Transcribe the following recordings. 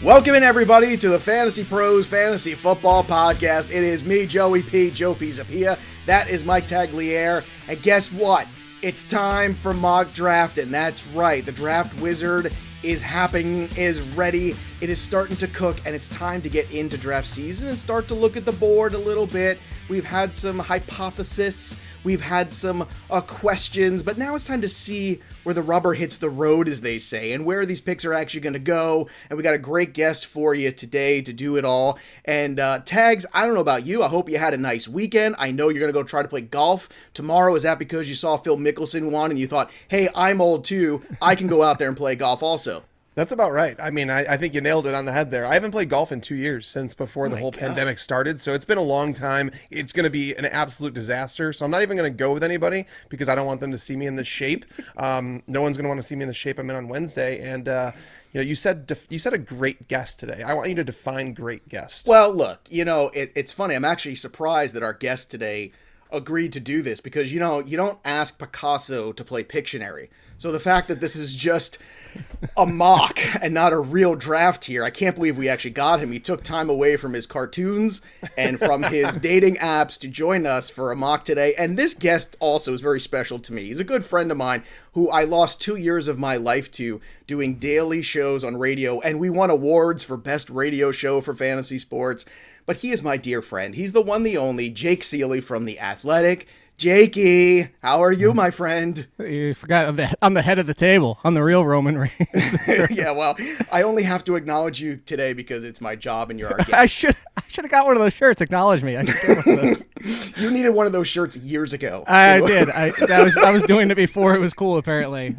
Welcome in, everybody, to the Fantasy Pros Fantasy Football Podcast. It is me, Joe Pisapia. That is Mike Tagliere. And guess what? It's time for mock draft, and that's right. The draft wizard is happening, is ready. It is starting to cook, and it's time to get into draft season and start to look at the board a little bit. We've had some hypothesis. We've had some questions, but now it's time to see where the rubber hits the road, as they say, and where these picks are actually going to go. And we got a great guest for you today to do it all. And Tags, I don't know about you. I hope you had a nice weekend. I know you're going to go try to play golf tomorrow. Is that because you saw Phil Mickelson won and you thought, hey, I'm old too. I can go out there and play golf also? That's about right. I mean, I think you nailed it on the head there. I haven't played golf in 2 years since before the whole pandemic started, so it's been a long time. It's going to be an absolute disaster, so I'm not even going to go with anybody because I don't want them to see me in this shape. No one's going to want to see me in the shape I'm in on Wednesday, and you said a great guest today. I want you to define great guest. Well, look, it's funny. I'm actually surprised that our guest today agreed to do this because, you don't ask Picasso to play Pictionary. So the fact that this is just a mock and not a real draft here, I can't believe we actually got him. He took time away from his cartoons and from his dating apps to join us for a mock today. And this guest also is very special to me. He's a good friend of mine who I lost 2 years of my life to doing daily shows on radio. And we won awards for best radio show for fantasy sports. But he is my dear friend. He's the one, the only, Jake Ciely from The Athletic. Jakey, how are you, my friend? You forgot I'm the head of the table. I'm the real Roman Reigns. Yeah, well, I only have to acknowledge you today because it's my job and you're our guest. I should have got one of those shirts. Acknowledge me. I should get one of those. You needed one of those shirts years ago. I did. I was doing it before it was cool, apparently.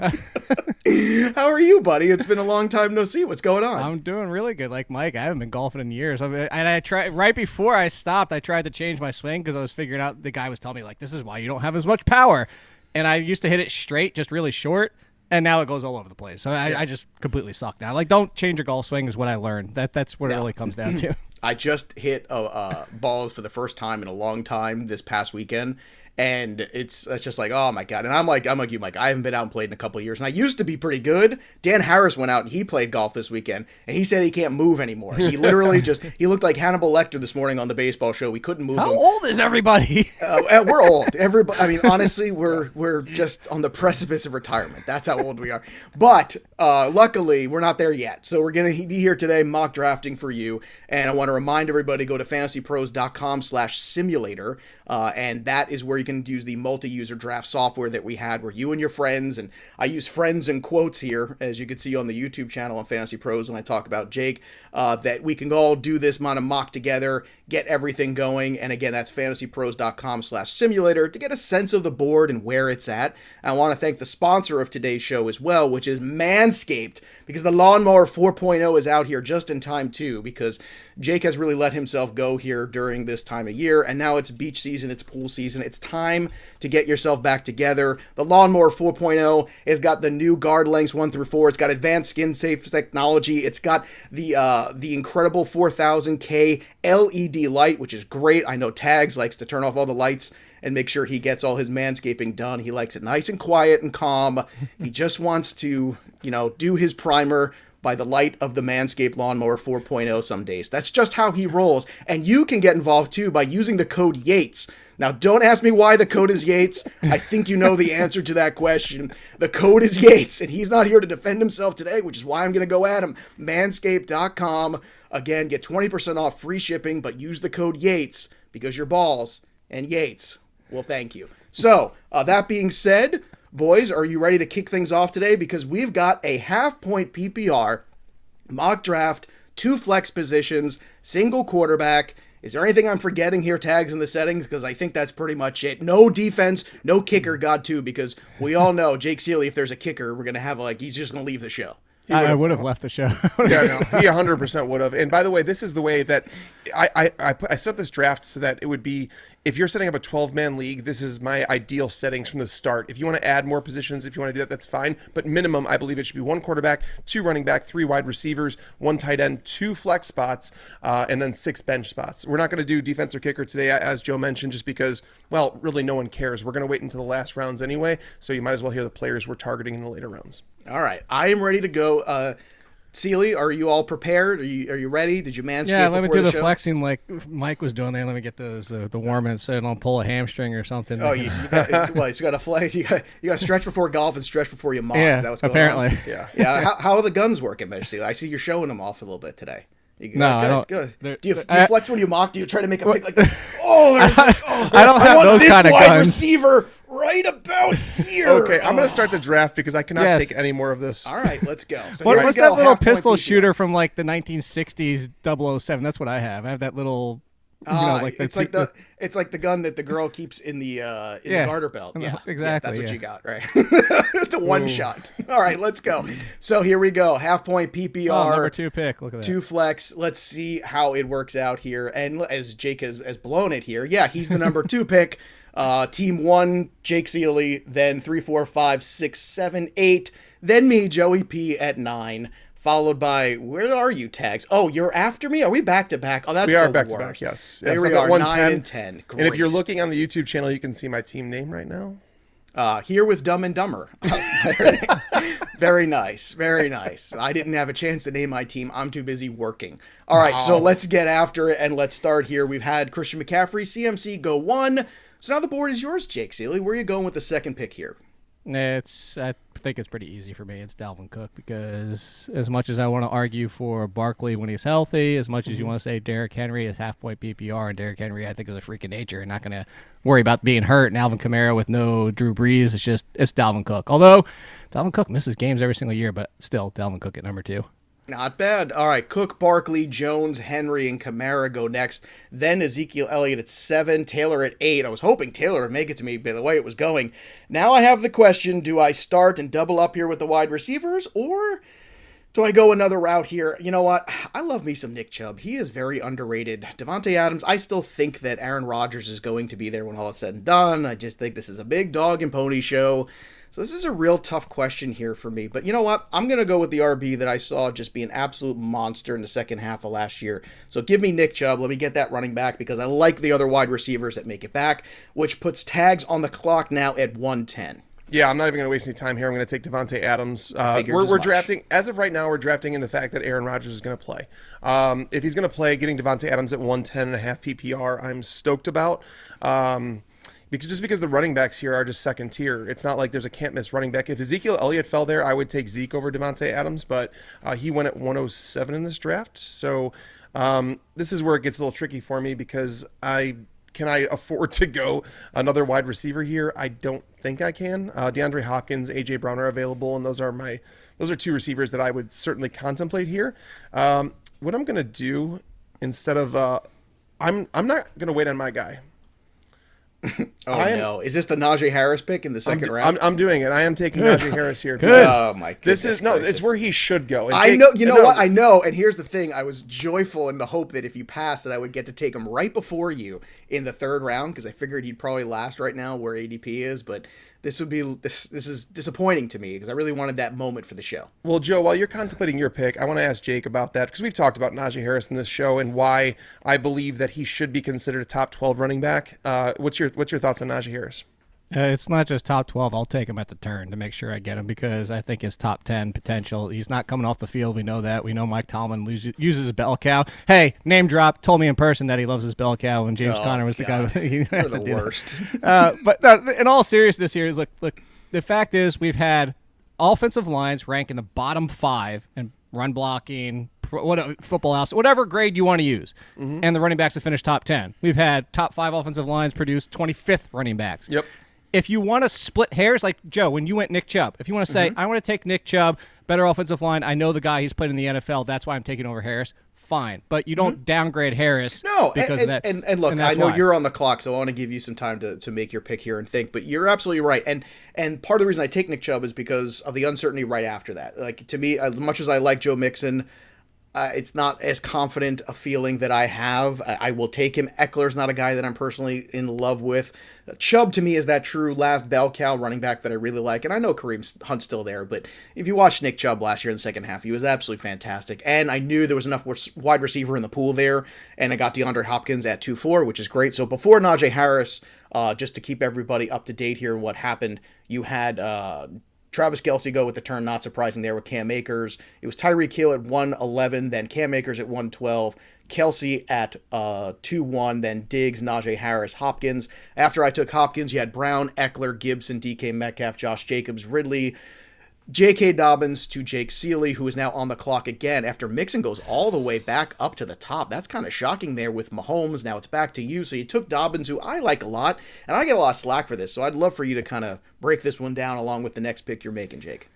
How are you, buddy? It's been a long time no see. What's going on? I'm doing really good. Like Mike, I haven't been golfing in years. I tried right before I stopped. I tried to change my swing because I was figuring out. The guy was telling me like, this is why you don't have as much power. And I used to hit it straight, just really short, and now it goes all over the place. So I just completely suck now. Like, don't change your golf swing is what I learned. That's what it really comes down to. I just hit balls for the first time in a long time this past weekend. And it's just like, oh my God. And I'm like you, Mike, I haven't been out and played in a couple of years. And I used to be pretty good. Dan Harris went out and he played golf this weekend. And he said he can't move anymore. He literally he looked like Hannibal Lecter this morning on the baseball show. We couldn't move him. How old is everybody? We're old. Everybody. I mean, honestly, we're just on the precipice of retirement. That's how old we are. But luckily, we're not there yet. So we're going to be here today mock drafting for you. And I want to remind everybody, go to fantasypros.com/simulator. And that is where you can use the multi-user draft software that we had where you and your friends, and I use friends in quotes here, as you can see on the YouTube channel on Fantasy Pros when I talk about Jake, that we can all do this mock together, get everything going. And again, that's fantasypros.com/simulator to get a sense of the board and where it's at. And I want to thank the sponsor of today's show as well, which is Manscaped, because the Lawnmower 4.0 is out here just in time too, because Jake has really let himself go here during this time of year, and now it's beach season, it's pool season, it's time to get yourself back together. The Lawnmower 4.0 has got the new guard lengths 1 through 4, it's got advanced skin-safe technology, it's got the incredible 4000K LED light, which is great. I know Tags likes to turn off all the lights and make sure he gets all his manscaping done. He likes it nice and quiet and calm. He just wants to, do his primer by the light of the Manscaped Lawnmower 4.0 some days. That's just how he rolls. And you can get involved too by using the code Yates. Now, don't ask me why the code is Yates. I think you know the answer to that question. The code is Yates, and he's not here to defend himself today, which is why I'm going to go at him. Manscaped.com. Again, get 20% off free shipping, but use the code Yates because your balls and Yates will thank you. So, that being said, boys, are you ready to kick things off today? Because we've got a half-point PPR, mock draft, 2 flex positions, single quarterback. Is there anything I'm forgetting here, Tags, in the settings? Because I think that's pretty much it. No defense, no kicker, God too, because we all know Jake Ciely, if the's a kicker, we're going to have he's just going to leave the show. I would have left the show. Yeah, no, he 100% would have. And by the way, this is the way that I set up this draft so that it would be, if you're setting up a 12-man league, this is my ideal settings from the start. If you want to add more positions, if you want to do that, that's fine. But minimum, I believe it should be 1 quarterback, 2 running back, 3 wide receivers, 1 tight end, 2 flex spots, and then 6 bench spots. We're not going to do defense or kicker today, as Joe mentioned, just because, well, really no one cares. We're going to wait until the last rounds anyway, so you might as well hear the players we're targeting in the later rounds. All right, I am ready to go. Ciely, are you all prepared? Are you ready? Did you manscape? Yeah, let me before do the show? flexing like Mike was doing there. Let me get those the warm-in so I don't pull a hamstring or something. Oh, you got well, you got to flex. You got to stretch before golf and stretch before you mod. Yeah, Is that what's going apparently. on? Yeah. Yeah. How are the guns working, Ciely? I see you're showing them off a little bit today. No, I don't. Good. Do you flex when you mock? Do you try to make a pick like, oh, I don't have want those this kind of wide guns. receiver right about here. Okay, I'm going to start the draft because I cannot Yes. take any more of this. All right, let's go. So What, here we what's go, that little half-point pistol PPR. shooter from like the 1960s 007? That's what I have. I have that little. It's like the gun that the girl keeps in the garter belt. Yeah, exactly, that's what yeah. you got, right? The one shot. All right, let's go. So here we go. Half-point PPR. Oh, number 2 pick. Look at that. 2 flex. Let's see how it works out here. And as Jake has blown it here, yeah, he's the number 2 pick. Team 1, Jake Ciely, then 3, 4, 5, 6, 7, 8. Then me, Joey P at 9. Followed by, where are you, Tags? Oh, you're after me? Are we back to back? Oh, that's We are the back to worst. back, yes. There Yes, we I got are, 9 and 10. Great. And if you're looking on the YouTube channel, you can see my team name right now. Here with Dumb and Dumber. Very nice. Very nice. I didn't have a chance to name my team. I'm too busy working. All right, so let's get after it and let's start here. We've had Christian McCaffrey, CMC go 1. So now the board is yours, Jake Ciely. Where are you going with the second pick here? I think it's pretty easy for me. It's Dalvin Cook because as much as I want to argue for Barkley when he's healthy, as much as you want to say Derrick Henry is half-point PPR, and Derrick Henry I think is a freak of nature and not going to worry about being hurt, and Alvin Kamara with no Drew Brees, it's Dalvin Cook. Although Dalvin Cook misses games every single year, but still Dalvin Cook at number 2. Not bad. All right, Cook, Barkley, Jones, Henry, and Kamara go next. Then Ezekiel Elliott at 7, Taylor at 8. I was hoping Taylor would make it to me by the way it was going. Now I have the question, do I start and double up here with the wide receivers, or do I go another route here? You know what? I love me some Nick Chubb. He is very underrated. Devontae Adams, I still think that Aaron Rodgers is going to be there when all is said and done. I just think this is a big dog and pony show. So this is a real tough question here for me. But you know what? I'm going to go with the RB that I saw just be an absolute monster in the second half of last year. So give me Nick Chubb. Let me get that running back because I like the other wide receivers that make it back, which puts Tags on the clock now at 110. Yeah, I'm not even going to waste any time here. I'm going to take Devontae Adams. Figured as We're much. drafting, as of right now, we're drafting in the fact that Aaron Rodgers is going to play. If he's going to play, getting Devontae Adams at 110.5 PPR, I'm stoked about. Because the running backs here are just second tier. It's not like there's a can't-miss running back. If Ezekiel Elliott fell there, I would take Zeke over Devontae Adams, but he went at 107 in this draft. So this is where it gets a little tricky for me because can I afford to go another wide receiver here? I don't think I can. DeAndre Hopkins, A.J. Brown are available, and those are 2 receivers that I would certainly contemplate here. What I'm going to do instead of I'm not going to wait on my guy. No. Is this the Najee Harris pick in the second round? I'm doing it. I am taking Najee Harris here. Good. Oh, my goodness. It's where he should go. And I know. You know what? I know. And here's the thing. I was joyful in the hope that if you pass, that I would get to take him right before you in the third round because I figured he'd probably last right now where ADP is. But this is disappointing to me because I really wanted that moment for the show. Well, Joe, while you're contemplating your pick, I want to ask Jake about that because we've talked about Najee Harris in this show and why I believe that he should be considered a top 12 running back. What's your thoughts on Najee Harris? It's not just top 12. I'll take him at the turn to make sure I get him because I think his top 10 potential. He's not coming off the field. We know that. We know Mike Tomlin uses his bell cow. Hey, name drop. Told me in person that he loves his bell cow when James Conner was the guy. You're the worst. But no, in all seriousness here, look. The fact is we've had offensive lines rank in the bottom 5 and run blocking, football house, whatever grade you want to use. Mm-hmm. And the running backs have finished top 10. We've had top 5 offensive lines produce 25th running backs. Yep. If you want to split hairs, like Joe, when you went Nick Chubb, if you want to say, I want to take Nick Chubb, better offensive line, I know the guy, he's played in the NFL, that's why I'm taking over Harris, fine. But you don't downgrade Harris because of that. And look, I know you're on the clock, so I want to give you some time to make your pick here and think, but you're absolutely right. And part of the reason I take Nick Chubb is because of the uncertainty right after that. Like, to me, as much as I like Joe Mixon, it's not as confident a feeling that I have. I will take him. Eckler's not a guy that I'm personally in love with. Chubb, to me, is that true last bell cow running back that I really like. And I know Kareem Hunt's still there, but if you watched Nick Chubb last year in the second half, he was absolutely fantastic. And I knew there was enough wide receiver in the pool there, and I got DeAndre Hopkins at 2-4, which is great. So before Najee Harris, just to keep everybody up to date here, what happened, you had Travis Kelce go with the turn, not surprising there with Cam Akers. It was Tyreek Hill at 111, then Cam Akers at 112, Kelce at 2-1, then Diggs, Najee Harris, Hopkins. After I took Hopkins, you had Brown, Eckler, Gibson, DK Metcalf, Josh Jacobs, Ridley, J.K. Dobbins to Jake Ciely, who is now on the clock again after Mixon goes all the way back up to the top. That's kind of shocking there with Mahomes. Now it's back to you. So you took Dobbins, who I like a lot, and I get a lot of slack for this. So I'd love for you to kind of break this one down along with the next pick you're making, Jake.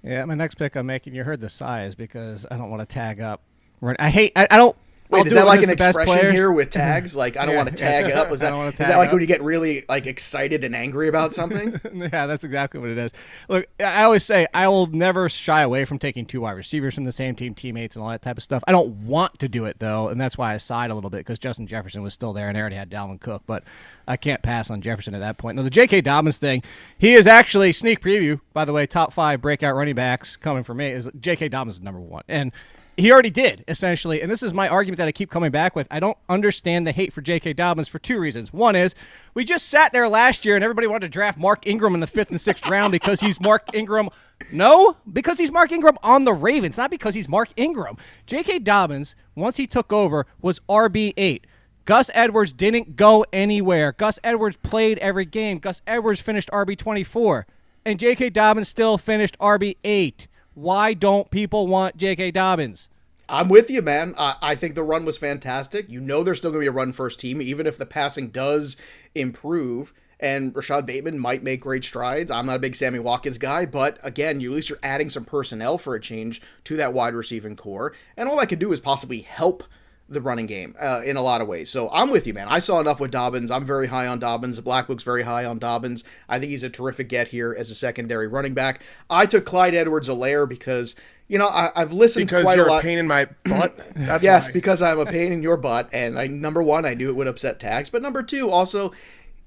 Yeah, my next pick I'm making, you heard the size because I don't want to tag up. I don't. Wait, is that like an expression here with tags? Like, I don't want to tag up. Is that like when you get really like excited and angry about something? Yeah, that's exactly what it is. Look, I always say I will never shy away from taking 2 wide receivers from the same team, teammates, and all that type of stuff. I don't want to do it, though, and that's why I sighed a little bit because Justin Jefferson was still there and I already had Dalvin Cook, but I can't pass on Jefferson at that point. Now, the J.K. Dobbins thing, he is actually, sneak preview, by the way, top 5 breakout running backs coming for me, is J.K. Dobbins is number 1. And he already did, essentially, and this is my argument that I keep coming back with. I don't understand the hate for J.K. Dobbins for 2 reasons. One is we just sat there last year and everybody wanted to draft Mark Ingram in the 5th and 6th round because he's Mark Ingram. No, because he's Mark Ingram on the Ravens, not because he's Mark Ingram. J.K. Dobbins, once he took over, was RB8. Gus Edwards didn't go anywhere. Gus Edwards played every game. Gus Edwards finished RB24, and J.K. Dobbins still finished RB8. Why don't people want J.K. Dobbins? I'm with you, man. I think the run was fantastic. You know there's still going to be a run first team, even if the passing does improve. And Rashad Bateman might make great strides. I'm not a big Sammy Watkins guy, but again, at least you're adding some personnel for a change to that wide receiving core. And all I could do is possibly help the running game in a lot of ways. So I'm with you, man. I saw enough with Dobbins. I'm very high on Dobbins. The Black Book's very high on Dobbins. I think he's a terrific get here as a secondary running back. I took Clyde Edwards-Helaire because, you know, I've listened because quite a lot. Because you're a pain in my butt? That's yes, why. because I'm a pain in your butt. And number 1, I knew it would upset Tags. But number 2, also,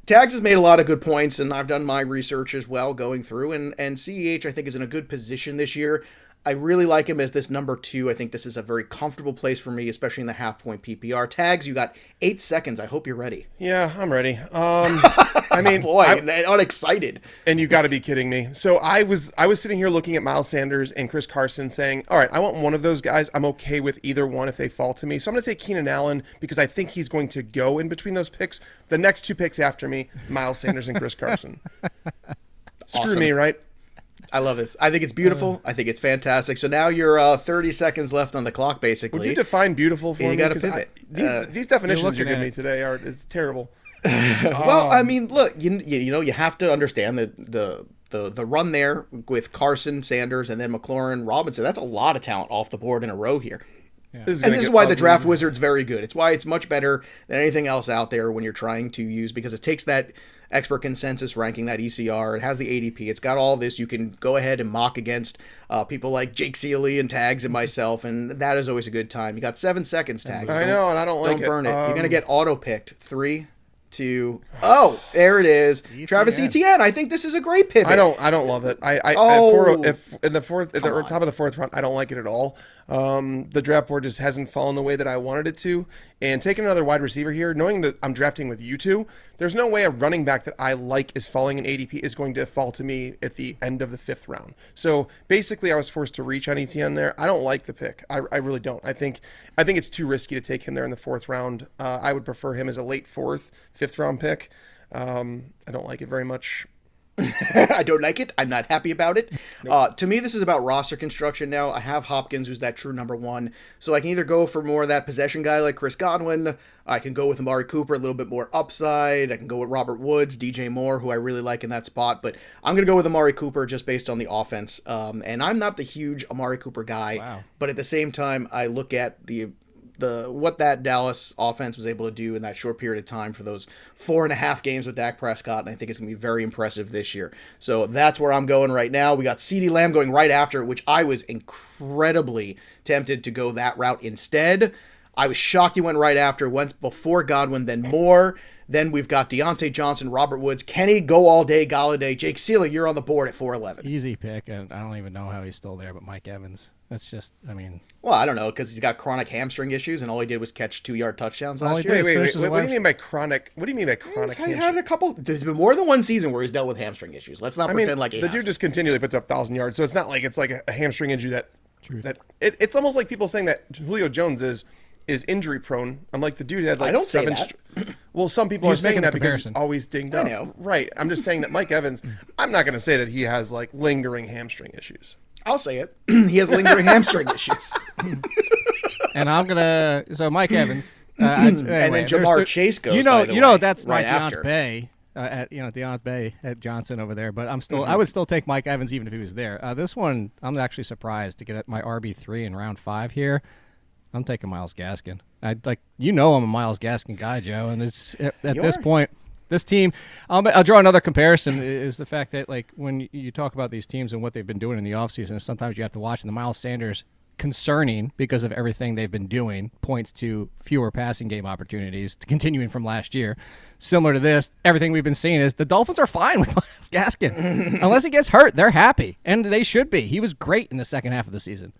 Tags has made a lot of good points, and I've done my research as well going through. And CEH, I think, is in a good position this year. I really like him as this number 2. I think this is a very comfortable place for me, especially in the half-point PPR. Tags, you got 8 seconds. I hope you're ready. Yeah, I'm ready. I mean, boy, unexcited. And you got to be kidding me. So I was sitting here looking at Miles Sanders and Chris Carson saying, all right, I want one of those guys. I'm okay with either one if they fall to me. So I'm going to take Keenan Allen because I think he's going to go in between those picks. The next 2 picks after me, Miles Sanders and Chris Carson. Screw Awesome. me, right? I love this. I think it's beautiful. I think it's fantastic. So now you're 30 seconds left on the clock, basically. Would you define beautiful for me? You got to pivot. These definitions you're giving me today is terrible. Well, I mean, look, you know, you have to understand that the run there with Carson, Sanders, and then McLaurin, Robinson. That's a lot of talent off the board in a row here. Yeah. This is why the draft wizard's very good. It's why it's much better than anything else out there when you're trying to use, because it takes that expert consensus ranking, that ECR. It has the ADP. It's got all this. You can go ahead and mock against people like Jake Ciely and Tags and myself, and that is always a good time. You got 7 seconds, Tags. I know, and I don't like it. Don't burn it. You're going to get auto-picked. 3, 2, oh, there it is. ETN. Travis Etienne. I think this is a great pivot. I don't love it. If in the fourth, at the top of the 4th round, I don't like it at all. The draft board just hasn't fallen the way that I wanted it to. And taking another wide receiver here, knowing that I'm drafting with you two, there's no way a running back that I like is falling in ADP is going to fall to me at the end of the 5th round. So basically, I was forced to reach on ETN there. I don't like the pick. I really don't. I think it's too risky to take him there in the 4th round. I would prefer him as a late 4th, 5th round pick. I don't like it very much. I don't like it. I'm not happy about it. Nope. To me, this is about roster construction now. I have Hopkins, who's that true number 1. So I can either go for more of that possession guy like Chris Godwin. I can go with Amari Cooper, a little bit more upside. I can go with Robert Woods, DJ Moore, who I really like in that spot. But I'm going to go with Amari Cooper just based on the offense. And I'm not the huge Amari Cooper guy. Wow. But at the same time, I look at what that Dallas offense was able to do in that short period of time for those 4.5 games with Dak Prescott, and I think it's going to be very impressive this year. So that's where I'm going right now. We got CeeDee Lamb going right after, which I was incredibly tempted to go that route instead. I was shocked he went right after, went before Godwin, then Moore. Then we've got Deontay Johnson, Robert Woods, Kenny, Go All Day, Galladay, Jake Ciely. You're on the board at 411. Easy pick, and I don't even know how he's still there, but Mike Evans. That's just, I mean. Well, I don't know, because he's got chronic hamstring issues, and all he did was catch 2-yard touchdowns last year. Wait. What do you mean by chronic? What do you mean by chronic He had a couple. There's been more than one season where he's dealt with hamstring issues. Let's not pretend like he the dude just continually puts up 1,000 yards, so it's not like it's like a hamstring injury it's almost like people saying that Julio Jones is injury prone. I'm like, the dude had like I don't say 7. that. Well, some people are saying that because he's always dinged up. I know. Right. I'm just saying that Mike Evans. I'm not going to say that he has like lingering hamstring issues. I'll say it. He has lingering hamstring issues. And I'm gonna. So Mike Evans. And then Jamar Chase goes. That's right my after. Deontay Bay. Deontay Bay at Johnson over there, but I would still take Mike Evans even if he was there. This one, I'm actually surprised to get at my RB3 in round 5 here. I'm taking Myles Gaskin. I'm a Myles Gaskin guy, Joe, and it's at this point, this team. I'll draw another comparison. Is the fact that like when you talk about these teams and what they've been doing in the offseason, sometimes you have to watch. And the Miles Sanders, concerning because of everything they've been doing, points to fewer passing game opportunities, continuing from last year. Similar to this, everything we've been seeing is the Dolphins are fine with Myles Gaskin. Unless he gets hurt, they're happy, and they should be. He was great in the second half of the season.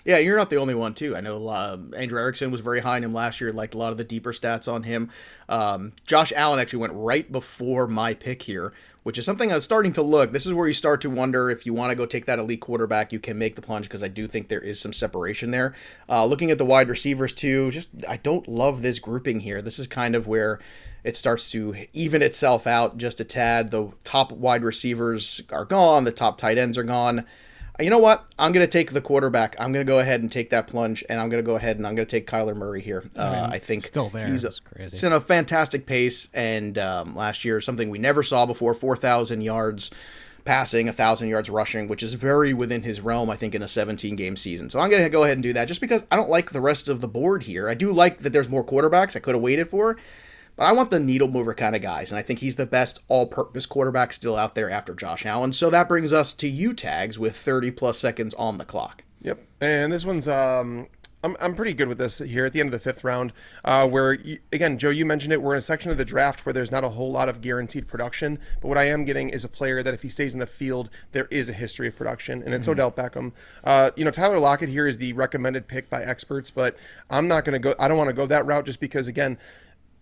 Yeah, you're not the only one, too. I know Andrew Erickson was very high on him last year, liked a lot of the deeper stats on him. Josh Allen actually went right before my pick here, which is something I was starting to look. This is where you start to wonder if you want to go take that elite quarterback, you can make the plunge, because I do think there is some separation there. Looking at the wide receivers, too, I don't love this grouping here. This is kind of where it starts to even itself out just a tad. The top wide receivers are gone. The top tight ends are gone. You know what? I'm going to take the quarterback. I'm going to go ahead and take that plunge, and I'm going to go ahead and I'm going to take Kyler Murray here. I think still there. He's crazy. It's in a fantastic pace, and last year, something we never saw before, 4,000 yards passing, 1,000 yards rushing, which is very within his realm, I think, in a 17-game season. So I'm going to go ahead and do that just because I don't like the rest of the board here. I do like that there's more quarterbacks I could have waited for, but I want the needle mover kind of guys, and I think he's the best all-purpose quarterback still out there after Josh Allen. So that brings us to you, Tags, with 30-plus seconds on the clock. Yep, and this one's I'm pretty good with this here at the end of the 5th round, where, again, Joe, you mentioned it, we're in a section of the draft where there's not a whole lot of guaranteed production, but what I am getting is a player that if he stays in the field, there is a history of production, and it's Odell Beckham. Tyler Lockett here is the recommended pick by experts, but I don't want to go that route just because, again,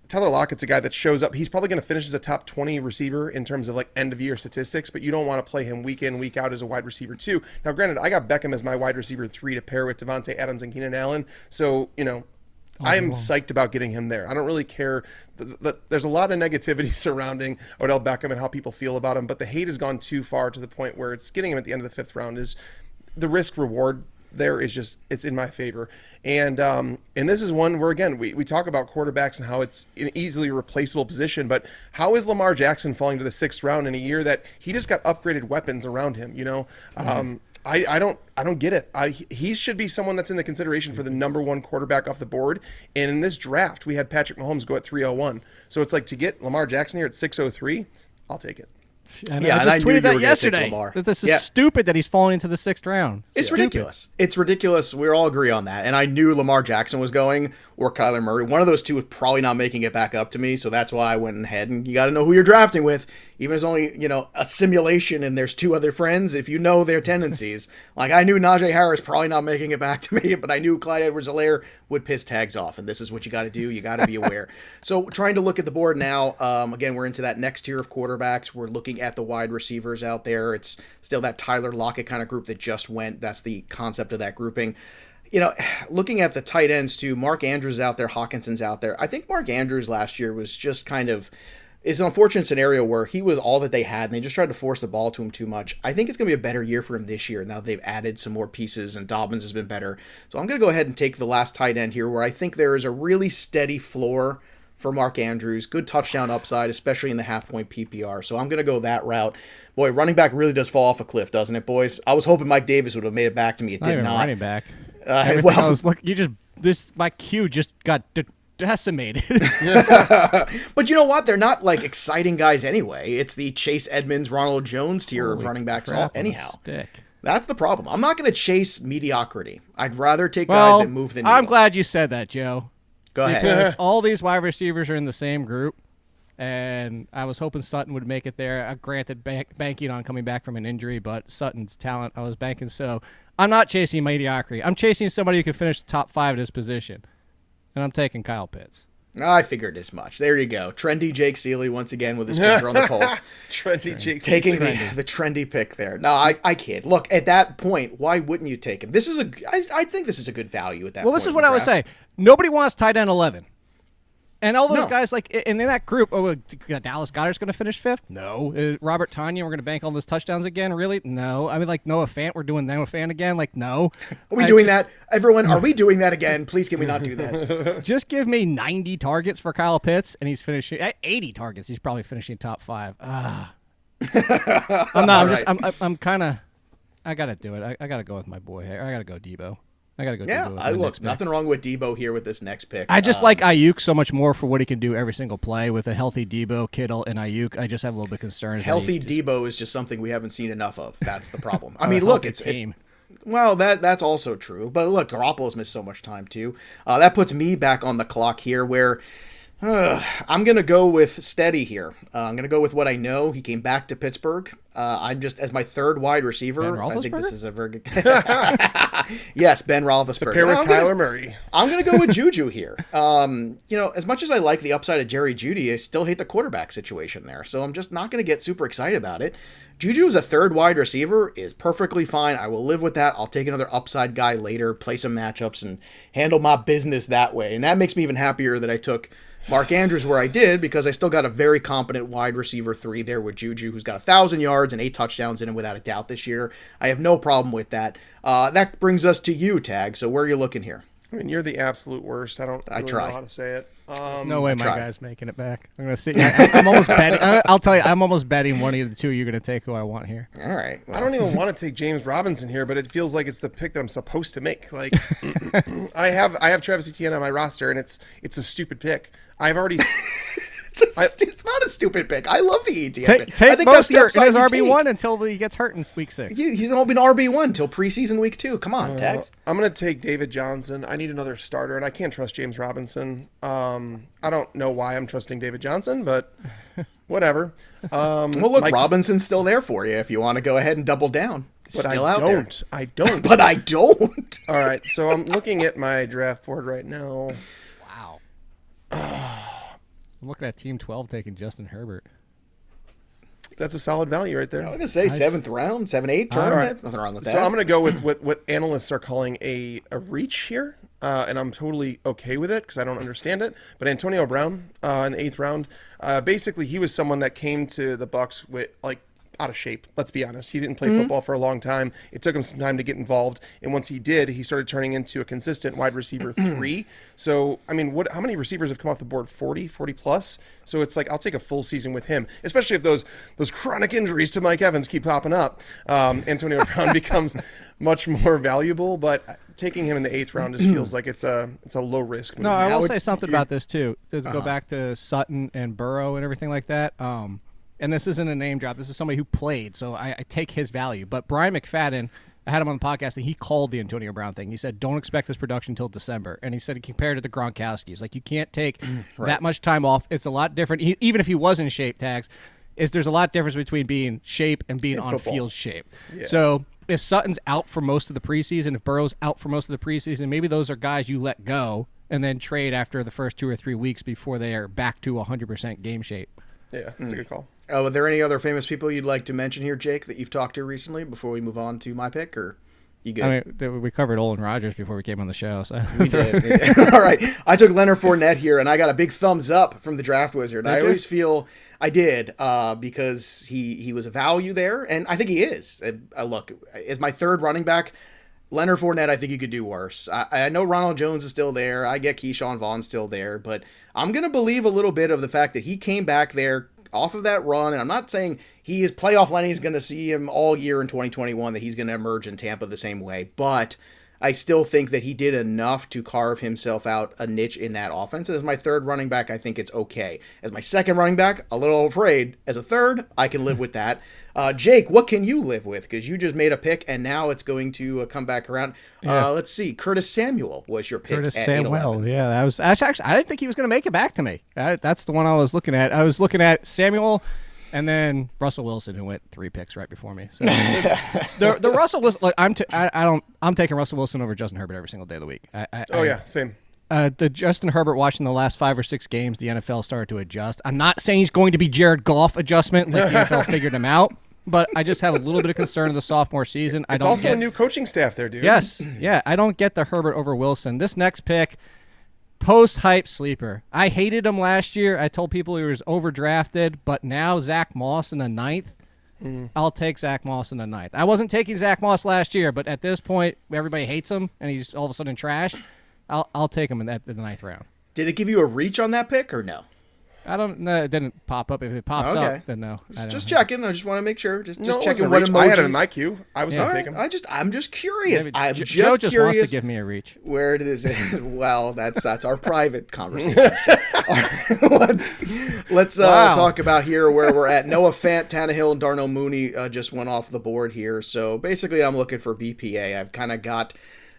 Tyler Lockett's a guy that shows up. He's probably going to finish as a top 20 receiver in terms of like end of year statistics, but you don't want to play him week in, week out as a wide receiver too. Now, granted, I got Beckham as my wide receiver 3 to pair with Devontae Adams and Keenan Allen. So, I am psyched about getting him there. I don't really care. There's a lot of negativity surrounding Odell Beckham and how people feel about him, but the hate has gone too far to the point where it's getting him at the end of the 5th round is the risk reward there is just, it's in my favor. And this is one where, again, we talk about quarterbacks and how it's an easily replaceable position, but how is Lamar Jackson falling to the 6th round in a year that he just got upgraded weapons around him? I don't get it. He should be someone that's in the consideration for the number 1 quarterback off the board. And in this draft, we had Patrick Mahomes go at 301. So it's like, to get Lamar Jackson here at 603, I'll take it. And I just tweeted that yesterday. That this is stupid that he's falling into the 6th round. It's ridiculous. It's ridiculous. We all agree on that. And I knew Lamar Jackson was going, or Kyler Murray. One of those two was probably not making it back up to me, so that's why I went ahead. And you got to know who you're drafting with. Even if it's only, a simulation and there's 2 other friends, if you know their tendencies. Like, I knew Najee Harris probably not making it back to me, but I knew Clyde Edwards-Helaire would piss Tags off, and this is what you got to do. You got to be aware. So trying to look at the board now, again, we're into that next tier of quarterbacks. We're looking at the wide receivers out there. It's still that Tyler Lockett kind of group that just went. That's the concept of that grouping. Looking at the tight ends too, Mark Andrews out there, Hawkinson's out there. I think Mark Andrews last year was just it's an unfortunate scenario where he was all that they had, and they just tried to force the ball to him too much. I think it's going to be a better year for him this year now that they've added some more pieces, and Dobbins has been better. So I'm going to go ahead and take the last tight end here, where I think there is a really steady floor for Mark Andrews. Good touchdown upside, especially in the half-point PPR. So I'm going to go that route. Boy, running back really does fall off a cliff, doesn't it, boys? I was hoping Mike Davis would have made it back to me. It did not. Running back. My queue just got decimated. But you know what? They're not like exciting guys anyway. It's the Chase Edmonds, Ronald Jones tier of running backs anyhow. That's the problem. I'm not going to chase mediocrity. I'd rather take guys that move the needle. I'm glad you said that, Joe. Go ahead. Because all these wide receivers are in the same group, and I was hoping Sutton would make it there. Granted, banking on coming back from an injury, but Sutton's talent, I was banking. So I'm not chasing mediocrity. I'm chasing somebody who can finish the top 5 at his position, and I'm taking Kyle Pitts. I figured as much. There you go. Trendy Jake Ciely once again with his finger on the pulse. Trendy Jake Ciely. Taking the trendy pick there. No, I kid. Look, at that point, why wouldn't you take him? I think this is a good value at that point. Well, this is what I would say. Nobody wants tight end 11. And all those guys, like, and in that group, Dallas Goedert's going to finish 5th? No. Robert Tonyan, we're going to bank all those touchdowns again? Really? No. I mean, like, Noah Fant, we're doing Noah Fant again? Like, no. Are we doing that? Everyone, are we doing that again? Please can we not do that? Just give me 90 targets for Kyle Pitts, and he's finishing, 80 targets. He's probably finishing top 5. I'm not. I'm kind of, I got to do it. I got to go with my boy here. I got to go Debo. I gotta go. Yeah, look, nothing wrong with Debo here with this next pick. I just like Ayuk so much more for what he can do every single play with a healthy Debo, Kittle, and Ayuk. I just have a little bit concerns. Healthy Debo is just something we haven't seen enough of. That's the problem. I mean, look, it's team. Well, that's also true. But look, Garoppolo's missed so much time too. That puts me back on the clock here, where I'm going to go with steady here. I'm going to go with what I know. He came back to Pittsburgh. I'm just, as my third wide receiver, I think this is a very good... Yes, Ben Roethlisberger. To pair with Kyler Murray. I'm going to go with Juju here. As much as I like the upside of Jerry Jeudy, I still hate the quarterback situation there. So I'm just not going to get super excited about it. Juju as a third wide receiver is perfectly fine. I will live with that. I'll take another upside guy later, play some matchups, and handle my business that way. And that makes me even happier that I took Mark Andrews where I did, because I still got a very competent wide receiver 3 there with Juju, who's got 1,000 yards and 8 touchdowns in him without a doubt this year. I have no problem with that. That brings us to you, Tag. So where are you looking here? I mean, you're the absolute worst. I don't really know how to say it. No way my guy's making it back. I'm going to see. I'm almost betting. I'll tell you, I'm almost betting one of the two you're going to take who I want here. All right. Well. I don't even want to take James Robinson here, but it feels like it's the pick that I'm supposed to make. Like, I have Travis Etienne on my roster, and it's a stupid pick. I've already. It's not a stupid pick. I love the Etienne pick. Take Mostert in his RB1 until he gets hurt in week 6. He's only been RB1 until preseason week 2. Come on, Tags. I'm going to take David Johnson. I need another starter, and I can't trust James Robinson. I don't know why I'm trusting David Johnson, but whatever. Well, look, Robinson's still there for you if you want to go ahead and double down. But still I out don't. There. I don't. But I don't. All right, so I'm looking at my draft board right now. Wow. I'm looking at Team 12 taking Justin Herbert. That's a solid value right there. I was going to say 7th round, 7-8 turn. Right. Nothing wrong with that. So I'm going to go with what analysts are calling a reach here, and I'm totally okay with it because I don't understand it. But Antonio Brown in the 8th round, basically he was someone that came to the Bucs with out of shape. Let's be honest. He didn't play football for a long time. It took him some time to get involved. And once he did, he started turning into a consistent wide receiver 3. So, I mean, how many receivers have come off the board? 40 plus? So it's like, I'll take a full season with him, especially if those chronic injuries to Mike Evans keep popping up. Antonio Brown becomes much more valuable, but taking him in the 8th round just feels like it's a low risk move. No, I will say something about this too. To go back to Sutton and Burrow and everything like that. And this isn't a name drop. This is somebody who played, so I take his value. But Brian McFadden, I had him on the podcast, and he called the Antonio Brown thing. He said, don't expect this production until December. And he said he compared it to Gronkowski. He's like, you can't take that much time off. It's a lot different. Even if he was in shape, Tags, there's a lot difference between being shape and being on field shape. Yeah. So if Sutton's out for most of the preseason, if Burrow's out for most of the preseason, maybe those are guys you let go and then trade after the first 2 or 3 weeks before they are back to 100% game shape. Yeah, that's a good call. Are there any other famous people you'd like to mention here, Jake, that you've talked to recently before we move on to my pick, or you good? I mean, we covered Olin Rogers before we came on the show. So. We did. All right. I took Leonard Fournette here, and I got a big thumbs up from the Draft Wizard. I always feel I did because he was a value there, and I think he is. Look, as my third running back, Leonard Fournette, I think you could do worse. I know Ronald Jones is still there. I get Keyshawn Vaughn still there, but I'm going to believe a little bit of the fact that he came back there off of that run, and I'm not saying he is playoff Lenny's going to see him all year in 2021, that he's going to emerge in Tampa the same way, but I still think that he did enough to carve himself out a niche in that offense. And as my third running back, I think it's okay. As my second running back, a little afraid. As a third, I can live with that. Jake, what can you live with? Because you just made a pick, and now it's going to come back around. Let's see. Curtis Samuel was your pick. Curtis Samuel, yeah. That was actually, I didn't think he was going to make it back to me. That's the one I was looking at. I was looking at Samuel. And then Russell Wilson, who went 3 picks right before me. So the Russell Wilson, like, I'm taking Russell Wilson over Justin Herbert every single day of the week. Same. The Justin Herbert watching the last 5 or 6 games, the NFL started to adjust. I'm not saying he's going to be Jared Goff adjustment, like the NFL figured him out, but I just have a little bit of concern of the sophomore season. It's also a new coaching staff there, dude. Yes, yeah, I don't get the Herbert over Wilson. This next pick, post-hype sleeper. I hated him last year. I told people he was overdrafted, but now Zach Moss in the 9th. I'll take Zach Moss in the 9th. I wasn't taking Zach Moss last year, but at this point, everybody hates him, and he's all of a sudden trash. I'll take him in the 9th round. Did it give you a reach on that pick or no? I don't know. It didn't pop up. If it pops up, then no. Just checking. I just want to make sure. Just checking what what emojis. I had it in my queue. I was going to take him. I'm just curious. Joe just wants to give me a reach. Where does it? Well, that's our private conversation. Let's talk about here where we're at. Noah Fant, Tannehill, and Darnell Mooney just went off the board here. So basically, I'm looking for BPA. I've kind of got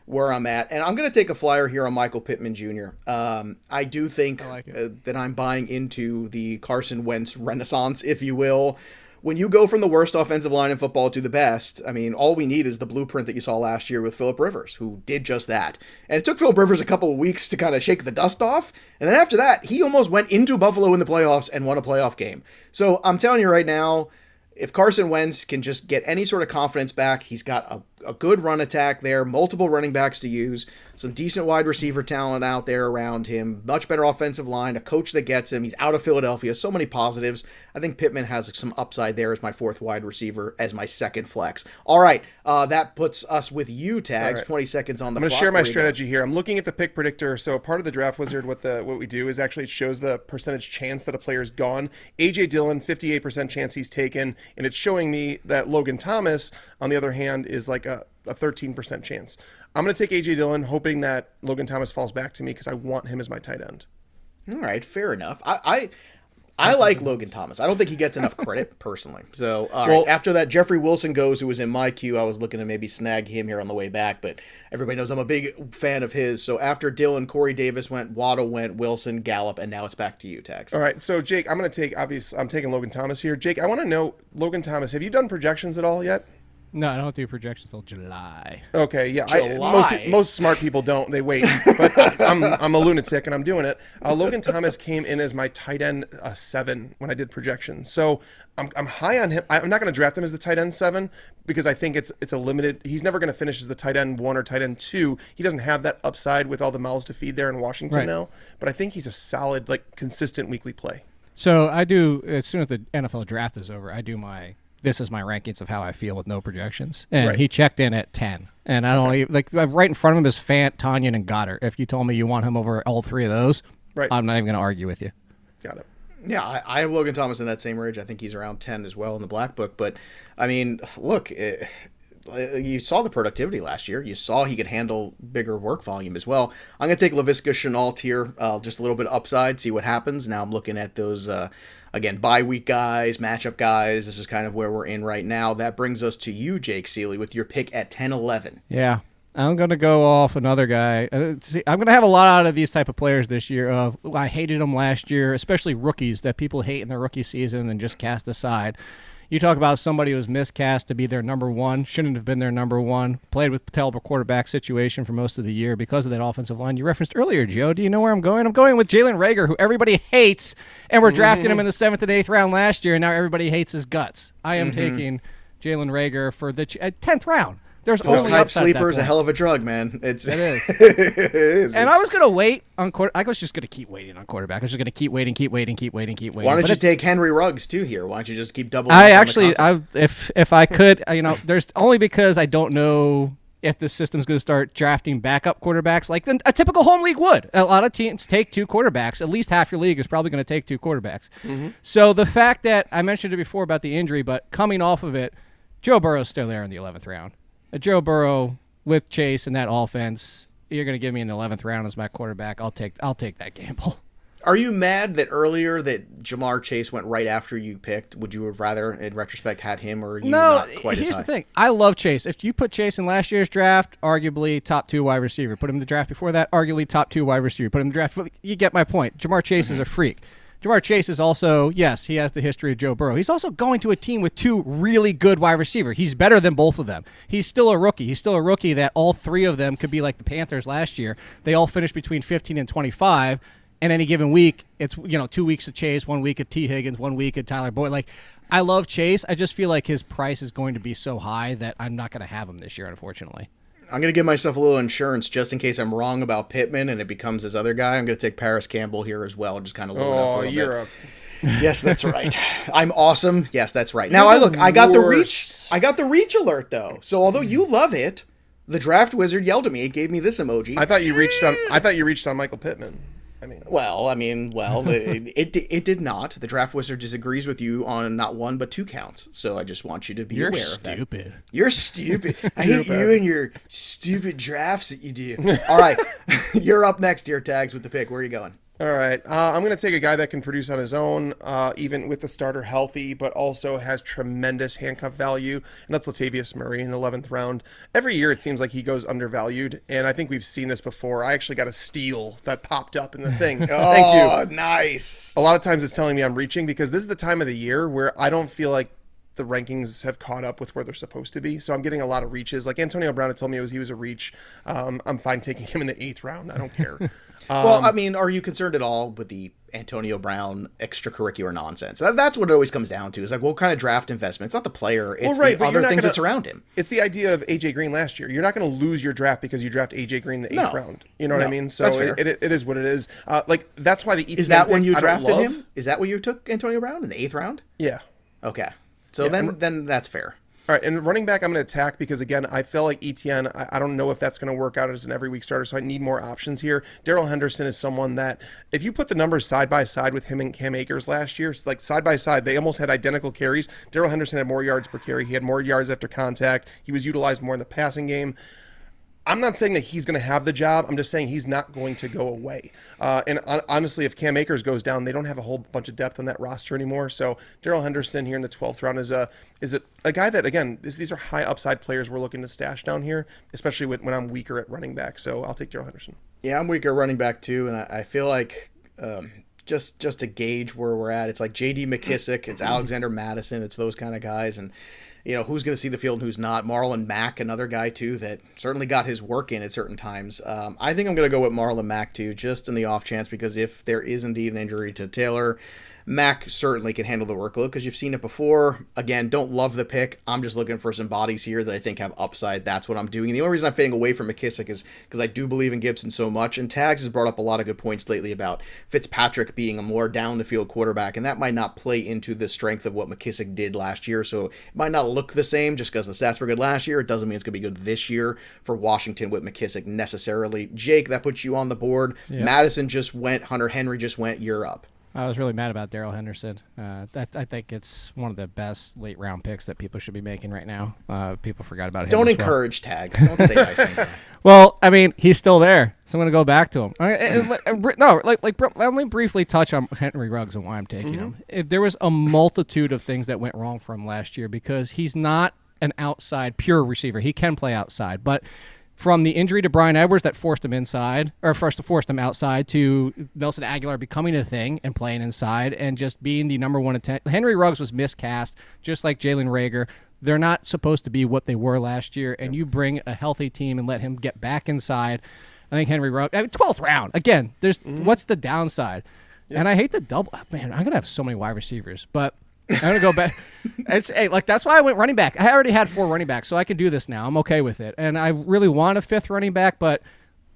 where I'm at. And I'm going to take a flyer here on Michael Pittman Jr. I do think that I'm buying into the Carson Wentz renaissance, if you will. When you go from the worst offensive line in football to the best, I mean, all we need is the blueprint that you saw last year with Phillip Rivers, who did just that. And it took Phillip Rivers a couple of weeks to kind of shake the dust off. And then after that, he almost went into Buffalo in the playoffs and won a playoff game. So I'm telling you right now, if Carson Wentz can just get any sort of confidence back, he's got a good run attack there, multiple running backs to use, some decent wide receiver talent out there around him, much better offensive line, a coach that gets him. He's out of Philadelphia, so many positives. I think Pittman has some upside there as my 4th wide receiver, as my 2nd flex. All right, that puts us with you, Tags. Right. 20 seconds on the clock. I'm going to share my strategy here. I'm looking at the pick predictor. So part of the Draft Wizard, what we do is actually it shows the percentage chance that a player's gone. A.J. Dillon, 58% chance he's taken, and it's showing me that Logan Thomas, on the other hand, is like a 13% chance. I'm going to take A.J. Dillon, hoping that Logan Thomas falls back to me because I want him as my tight end. All right, fair enough. I like Logan Thomas. I don't think he gets enough credit personally. So, right, after that, Jeffrey Wilson goes, who was in my queue. I was looking to maybe snag him here on the way back, but everybody knows I'm a big fan of his. So after Dillon, Corey Davis went, Waddle went, Wilson, Gallup, and now it's back to you, Tags. All right, so Jake, I'm taking Logan Thomas here. Jake, I want to know, Logan Thomas, have you done projections at all yet? No, I don't do projections till July. Okay, yeah. Most smart people don't. They wait. But I'm a lunatic, and I'm doing it. Logan Thomas came in as my tight end 7 when I did projections. So I'm high on him. I'm not going to draft him as the tight end 7 because I think it's a limited. He's never going to finish as the tight end 1 or tight end 2. He doesn't have that upside with all the mouths to feed there in Washington now. But I think he's a solid, consistent weekly play. So I do, as soon as the NFL draft is over, I do this is my rankings of how I feel with no projections. And he checked in at 10. And I don't even, right in front of him is Fant, Tanyan, and Goddard. If you told me you want him over all 3 of those, I'm not even going to argue with you. Got it. Yeah, I have Logan Thomas in that same range. I think he's around 10 as well in the Black Book. But, I mean, look, you saw the productivity last year. You saw he could handle bigger work volume as well. I'm going to take Laviska Shenault here, just a little bit of upside, see what happens. Now I'm looking at those, again, bye week guys, matchup guys. This is kind of where we're in right now. That brings us to you, Jake Ciely, with your pick at 10-11. Yeah, I'm going to go off another guy. I'm going to have a lot out of these type of players this year. I hated them last year, especially rookies that people hate in their rookie season and just cast aside. You talk about somebody who was miscast to be their number 1, shouldn't have been their number 1, played with terrible quarterback situation for most of the year because of that offensive line you referenced earlier, Joe. Do you know where I'm going? I'm going with Jalen Reagor, who everybody hates, and we're drafting him in the 7th and 8th round last year, and now everybody hates his guts. I am taking Jalen Reagor for the 10th round. There's only type sleeper is a hell of a drug, man. It is. It is. And I was going to wait on quarterback. I was just going to keep waiting on quarterback. I was just going to keep waiting. Why don't you take Henry Ruggs too here? Why don't you just keep doubling? If I could, there's only because I don't know if the system's going to start drafting backup quarterbacks like a typical home league would. A lot of teams take 2 quarterbacks. At least half your league is probably going to take 2 quarterbacks. So the fact that I mentioned it before about the injury, but coming off of it, Joe Burrow's still there in the 11th round. Joe Burrow with Chase and that offense, you're going to give me in the 11th round as my quarterback. I'll take that gamble. Are you mad that earlier that Jamar Chase went right after you picked? Would you have rather, in retrospect, had him, or are you not quite as high? Here's the thing. I love Chase. If you put Chase in last year's draft, arguably top 2 wide receiver. Put him in the draft before that, arguably top 2 wide receiver. Put him in the draft. You get my point. Jamar Chase is a freak. Jamar Chase is also, yes, he has the history of Joe Burrow. He's also going to a team with 2 really good wide receivers. He's better than both of them. He's still a rookie. He's still a rookie that all 3 of them could be like the Panthers last year. They all finished between 15 and 25. And any given week, it's 2 weeks of Chase, 1 week of T. Higgins, 1 week of Tyler Boyd. Like, I love Chase. I just feel like his price is going to be so high that I'm not going to have him this year, unfortunately. I'm going to give myself a little insurance just in case I'm wrong about Pittman and it becomes this other guy. I'm going to take Paris Campbell here as well. Just kind of load up a little Europe. bit. Yes, that's right. I'm awesome. Yes, that's right. Now, I got the reach. I got the reach alert, though. So although you love it, the draft wizard yelled at me. It gave me this emoji. I thought you reached on Michael Pittman. It did not. The draft wizard disagrees with you on not 1 but 2 counts. So I just want you to be aware of that. You're stupid. I hate you and your stupid drafts that you do. All right, you're up next here, Tags, with the pick. Where are you going? All right. I'm going to take a guy that can produce on his own, even with the starter healthy, but also has tremendous handcuff value, and that's Latavius Murray in the 11th round. Every year it seems like he goes undervalued, and I think we've seen this before. I actually got a steal that popped up in the thing. Thank you. Oh, nice. A lot of times it's telling me I'm reaching because this is the time of the year where I don't feel like the rankings have caught up with where they're supposed to be. So I'm getting a lot of reaches. Like Antonio Brown had told me he was a reach. I'm fine taking him in the 8th round. I don't care. Well, I mean, are you concerned at all with the Antonio Brown extracurricular nonsense? That's what it always comes down to. Is like, what kind of draft investment? It's not the player. It's the other things that surround him. It's the idea of A.J. Green last year. You're not going to lose your draft because you draft A.J. Green in the 8th round. You know what I mean? So it is what it is. That's why the ETN Is that when you drafted him? Is that when you took Antonio Brown in the 8th round? Yeah. Okay. So then that's fair. All right, and running back, I'm going to attack because, again, I feel like ETN, I don't know if that's going to work out as an every week starter, so I need more options here. Darrell Henderson is someone that, if you put the numbers side by side with him and Cam Akers last year, like side by side, they almost had identical carries. Darrell Henderson had more yards per carry. He had more yards after contact. He was utilized more in the passing game. I'm not saying that he's going to have the job. I'm just saying he's not going to go away. And honestly, if Cam Akers goes down, they don't have a whole bunch of depth on that roster anymore. So Darrell Henderson here in the 12th round is a guy that, again, these are high upside players we're looking to stash down here, especially when I'm weaker at running back. So I'll take Darrell Henderson. Yeah, I'm weaker at running back too, and I feel like just to gauge where we're at, it's like J.D. McKissick, it's Alexander Madison, it's those kind of guys, and who's going to see the field and who's not. Marlon Mack, another guy, too, that certainly got his work in at certain times. I think I'm going to go with Marlon Mack, too, just in the off chance, because if there is indeed an injury to Taylor, Mack certainly can handle the workload because you've seen it before. Again, don't love the pick. I'm just looking for some bodies here that I think have upside. That's what I'm doing. And the only reason I'm fading away from McKissick is because I do believe in Gibson so much. And Tags has brought up a lot of good points lately about Fitzpatrick being a more down-the-field quarterback, and that might not play into the strength of what McKissick did last year. So it might not look the same just because the stats were good last year. It doesn't mean it's going to be good this year for Washington with McKissick necessarily. Jake, that puts you on the board. Yep. Madison just went. Hunter Henry just went. You're up. I was really mad about Darrell Henderson. I think it's one of the best late round picks that people should be making right now. People forgot about him. Don't encourage Tags. Don't say nice things. Well, I mean, he's still there, so I'm going to go back to him. Let me briefly touch on Henry Ruggs and why I'm taking him. There was a multitude of things that went wrong for him last year because he's not an outside pure receiver. He can play outside, but from the injury to Bryan Edwards that forced him inside, or first forced him outside, to Nelson Aguilar becoming a thing and playing inside and just being the number one attempt. Henry Ruggs was miscast, just like Jalen Reagor. They're not supposed to be what they were last year, and you bring a healthy team and let him get back inside. I think Henry Ruggs, 12th round. Again, what's the downside? Yep. And I hate the double. Man, I'm going to have so many wide receivers, but I'm going to go back. That's why I went running back. I already had 4 running backs, so I can do this now. I'm okay with it. And I really want a 5th running back, but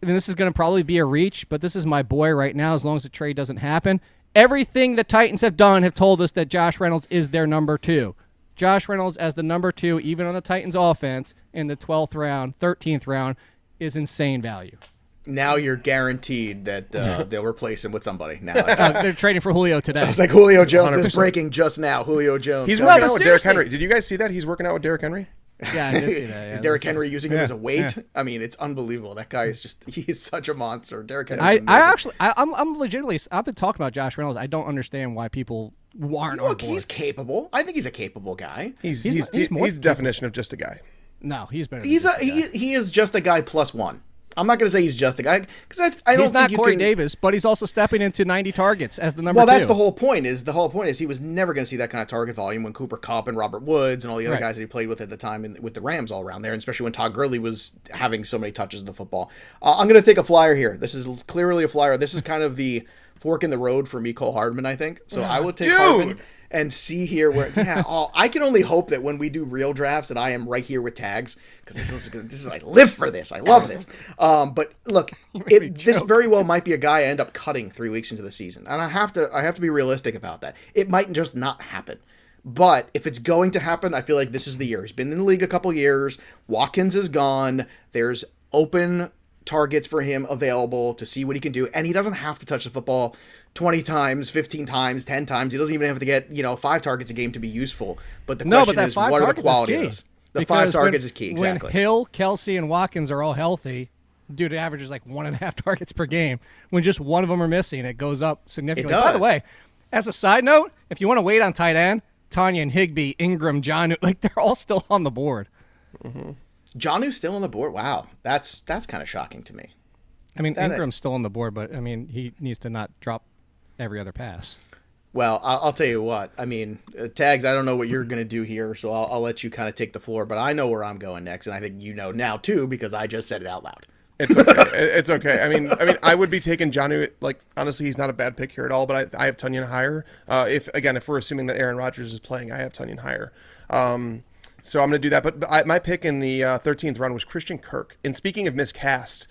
this is going to probably be a reach, but this is my boy right now as long as the trade doesn't happen. Everything the Titans have done have told us that Josh Reynolds is their number 2. Josh Reynolds as the number 2, even on the Titans offense, in the 12th round, 13th round, is insane value. Now you're guaranteed that they'll replace him with somebody. Now they're trading for Julio today. I was like, Julio Jones 100%. Is breaking just now. Julio Jones. He's working out with Derrick Henry. Did you guys see that? He's working out with Derrick Henry? Yeah, I did see that. Yeah, is Derrick Henry using him as a weight? Yeah. I mean, it's unbelievable. That guy is he's such a monster. Derrick Henry. I'm legitimately, I've been talking about Josh Reynolds. I don't understand why people aren't on board. He's capable. I think he's a capable guy. He's the definition of just a guy. No, he's better. He is just a guy plus one. I'm not going to say he's just a guy because I don't He's not think Corey you can, Davis, but he's also stepping into 90 targets as the number well, two. that's the whole point. The whole point is he was never going to see that kind of target volume when Cooper Kupp and Robert Woods and all the other Right. guys that he played with at the time with the Rams all around there, and especially when Todd Gurley was having so many touches of the football. I'm going to take a flyer here. This is clearly a flyer. This is kind of the fork in the road for Mecole Hardman, I think. So I would take Hardman and see here where I can only hope that when we do real drafts that I am right here with tags, because this is I live for this. I love this. But look, this very well might be a guy I end up cutting 3 weeks into the season, and I have to be realistic about that. It might just not happen. But if it's going to happen, I feel like this is the year. He's been in the league a couple years. Watkins is gone. There's open targets for him available to see what he can do, and he doesn't have to touch the football 20 times, 15 times, 10 times. He doesn't even have to get 5 targets a game to be useful. But the question is, what are the quality of those? The 5 targets is key, exactly. When Hill, Kelsey, and Watkins are all healthy, dude, it averages like 1.5 targets per game. When just one of them are missing, it goes up significantly. By the way, as a side note, if you want to wait on tight end, Tanya and Higbee, Ingram, John, like they're all still on the board. Mm-hmm. John's still on the board. Wow, that's kind of shocking to me. I mean, Ingram's still on the board, but I mean, he needs to not drop every other pass. Well, I'll tell you what. I mean, Tags, I don't know what you're going to do here, so I'll let you kind of take the floor. But I know where I'm going next, and I think you know now too because I just said it out loud. It's okay. It's okay. I mean, I would be taking Jonnu. Like, honestly, he's not a bad pick here at all. But I have Tunyon higher. If we're assuming that Aaron Rodgers is playing, I have Tunyon higher. So I'm going to do that. But my pick in the 13th round was Christian Kirk. And speaking of miscast,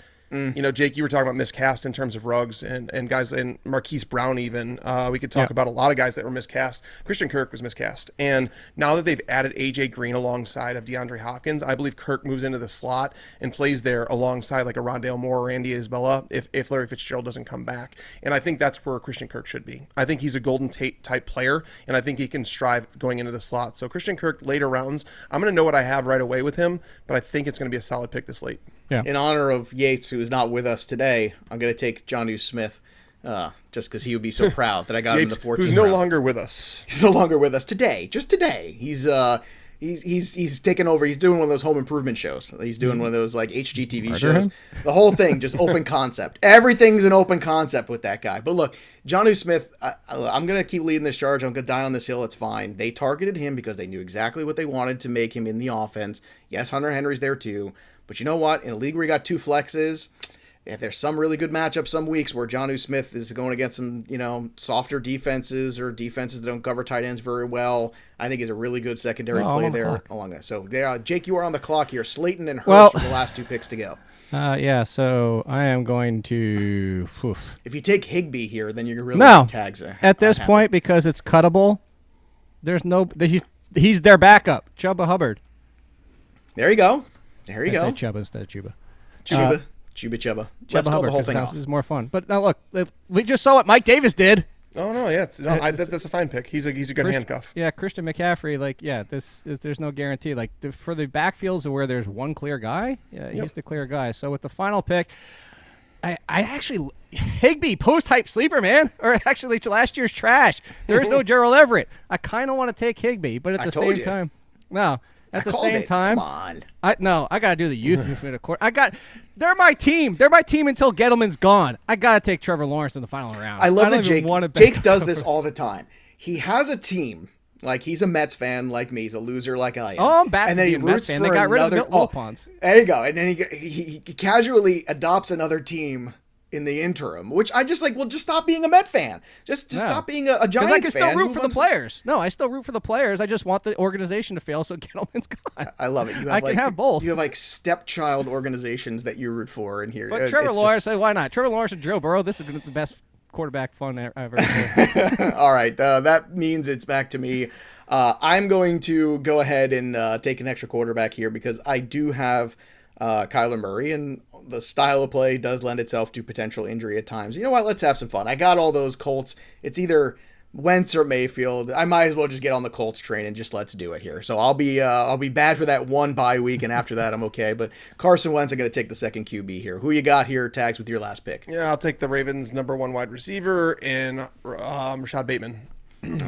Jake, you were talking about miscast in terms of Ruggs and guys, and Marquise Brown even. We could talk about a lot of guys that were miscast. Christian Kirk was miscast. And now that they've added A.J. Green alongside of DeAndre Hopkins, I believe Kirk moves into the slot and plays there alongside like a Rondale Moore or Randy Isabella if Larry Fitzgerald doesn't come back. And I think that's where Christian Kirk should be. I think he's a Golden Tate type player, and I think he can strive going into the slot. So Christian Kirk, later rounds, I'm going to know what I have right away with him, but I think it's going to be a solid pick this late. Yeah. In honor of Yates, who is not with us today, I'm going to take Jonnu Smith, just because he would be so proud that I got Yates, him in the 14th who's no round. longer with us. He's no longer with us today. Just today, he's taken over. He's doing one of those home improvement shows. He's doing one of those like HGTV shows. The whole thing just open concept. Everything's an open concept with that guy. But look, Jonnu Smith, I'm gonna keep leading this charge. I'm gonna die on this hill. It's fine. They targeted him because they knew exactly what they wanted to make him in the offense. Yes, Hunter Henry's there too. But you know what? In a league where you got 2 flexes, if there's some really good matchup some weeks where Jonnu Smith is going against some, softer defenses or defenses that don't cover tight ends very well, I think he's a really good secondary play there along that. So, Jake, you are on the clock here. Slayton and Hurst are the last 2 picks to go. So I am going to... If you take Higbee here, then you're really tags there. At this point, because it's cuttable, there's no... He's their backup, Chuba Hubbard. There you go. There you go. Say Chuba instead of Chuba. Chuba. Let's call the whole thing off. It's more fun. But now look, we just saw what Mike Davis did. Oh no, yeah, that's a fine pick. He's a good handcuff. Yeah, Christian McCaffrey. There's no guarantee. For the backfields where there's one clear guy, he's the clear guy. So with the final pick, I actually Higbee post-hype sleeper, man. Or actually last year's trash. There is no Gerald Everett. I kind of want to take Higbee, but at the same time, no. At the same time, come on. I got to do the youth movement of course. They're my team. They're my team until Gettleman's gone. I got to take Trevor Lawrence in the final round. I love that Jake does this all the time. He has a team. Like, he's a Mets fan like me. He's a loser like I am. Oh, I'm back. And then he roots for another. There you go. And then he casually adopts another team in the interim, which I just just stop being a Met fan. Just stop being a Giants fan. I can still root for the players. No, I still root for the players. I just want the organization to fail so Gettleman's gone. I love it. I can have both. You have stepchild organizations that you root for in here. But Trevor Lawrence, why not? Trevor Lawrence and Joe Burrow, this is the best quarterback fun I've ever seen. All right. That means it's back to me. I'm going to go ahead and take an extra quarterback here because I do have Kyler Murray, and the style of play does lend itself to potential injury at times. You know what? Let's have some fun. I got all those Colts. It's either Wentz or Mayfield. I might as well just get on the Colts train and just let's do it here. So I'll be bad for that one bye week, and after that I'm okay. But Carson Wentz, I'm going to take the second QB here. Who you got here, Tags, with your last pick? Yeah, I'll take the Ravens' #1 wide receiver and Rashad Bateman.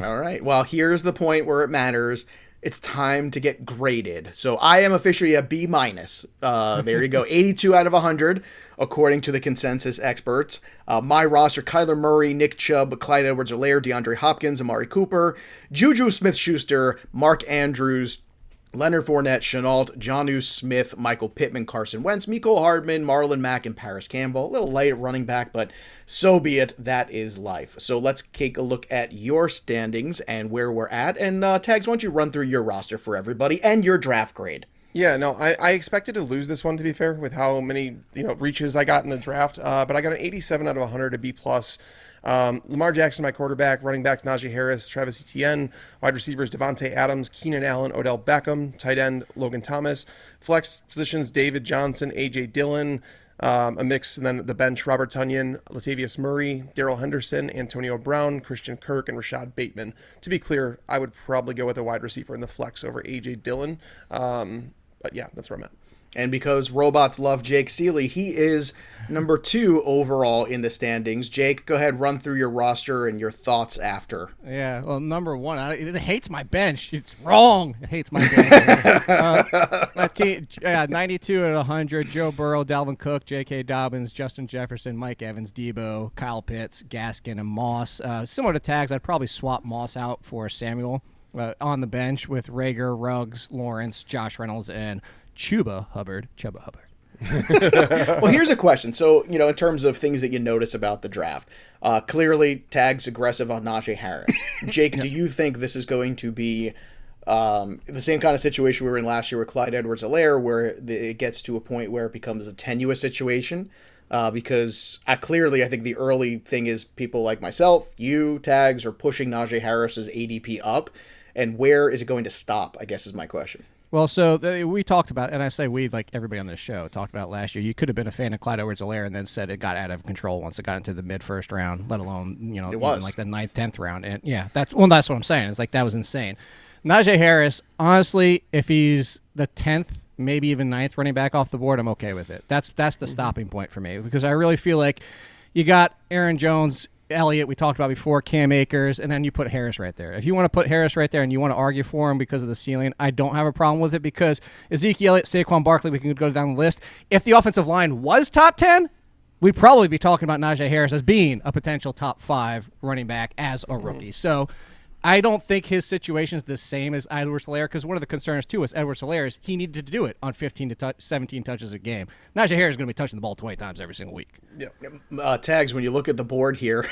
All right. Well, here's the point where it matters. it's time to get graded. So I am officially a B minus. There you go. 82 out of 100, according to the consensus experts. My roster: Kyler Murray, Nick Chubb, Clyde Edwards-Helaire, DeAndre Hopkins, Amari Cooper, Juju Smith-Schuster, Mark Andrews, Leonard Fournette, Shenault, Jonnu Smith, Michael Pittman, Carson Wentz, Mecole Hardman, Marlon Mack, and Paris Campbell. A little light at running back, but so be it. That is life. So let's take a look at your standings and where we're at. And Tags, why don't you run through your roster for everybody and your draft grade? Yeah, no, I expected to lose this one, to be fair, with how many reaches I got in the draft. But I got an 87 out of 100, a B+. Lamar Jackson, my quarterback. Running backs: Najee Harris, Travis Etienne. Wide receivers: Devontae Adams, Keenan Allen, Odell Beckham. Tight end: Logan Thomas. Flex positions: David Johnson, A.J. Dillon. A mix, and then the bench: Robert Tonyan, Latavius Murray, Darrell Henderson, Antonio Brown, Christian Kirk, and Rashad Bateman. To be clear, I would probably go with a wide receiver in the flex over A.J. Dillon. But yeah, that's where I'm at. And because robots love Jake Ciely, he is number 2 overall in the standings. Jake, go ahead, run through your roster and your thoughts after. Yeah, well, number 1, it hates my bench. It's wrong. It hates my bench. My team, 92 out of 100. Joe Burrow, Dalvin Cook, J.K. Dobbins, Justin Jefferson, Mike Evans, Debo, Kyle Pitts, Gaskin, and Moss. Similar to Tags, I'd probably swap Moss out for Samuel on the bench with Rager, Ruggs, Lawrence, Josh Reynolds, and Chuba Hubbard. Well, here's a question. So, in terms of things that you notice about the draft, clearly Tags aggressive on Najee Harris. Jake, do you think this is going to be the same kind of situation we were in last year with Clyde Edwards-Helaire, where it gets to a point where it becomes a tenuous situation? Because clearly I think the early thing is people like myself, you, Tags, are pushing Najee Harris's ADP up. And where is it going to stop, I guess is my question. Well, so we talked about, and I say we, like everybody on this show, talked about last year. You could have been a fan of Clyde Edwards-Helaire and then said it got out of control once it got into the mid-first round, let alone, even like the 9th, 10th round. And yeah, that's what I'm saying. It's like that was insane. Najee Harris, honestly, if he's the 10th, maybe even 9th running back off the board, I'm okay with it. That's the stopping point for me, because I really feel like you got Aaron Jones, Elliott, we talked about before, Cam Akers, and then you put Harris right there. If you want to put Harris right there and you want to argue for him because of the ceiling, I don't have a problem with it, because Ezekiel Elliott, Saquon Barkley, we can go down the list. If the offensive line was top 10, we'd probably be talking about Najee Harris as being a potential top 5 running back as a rookie. So I don't think his situation is the same as Edwards-Helaire, because one of the concerns, too, with Edwards-Helaire is he needed to do it on 15 to 17 touches a game. Najee Harris is going to be touching the ball 20 times every single week. Yeah. Tags, when you look at the board here,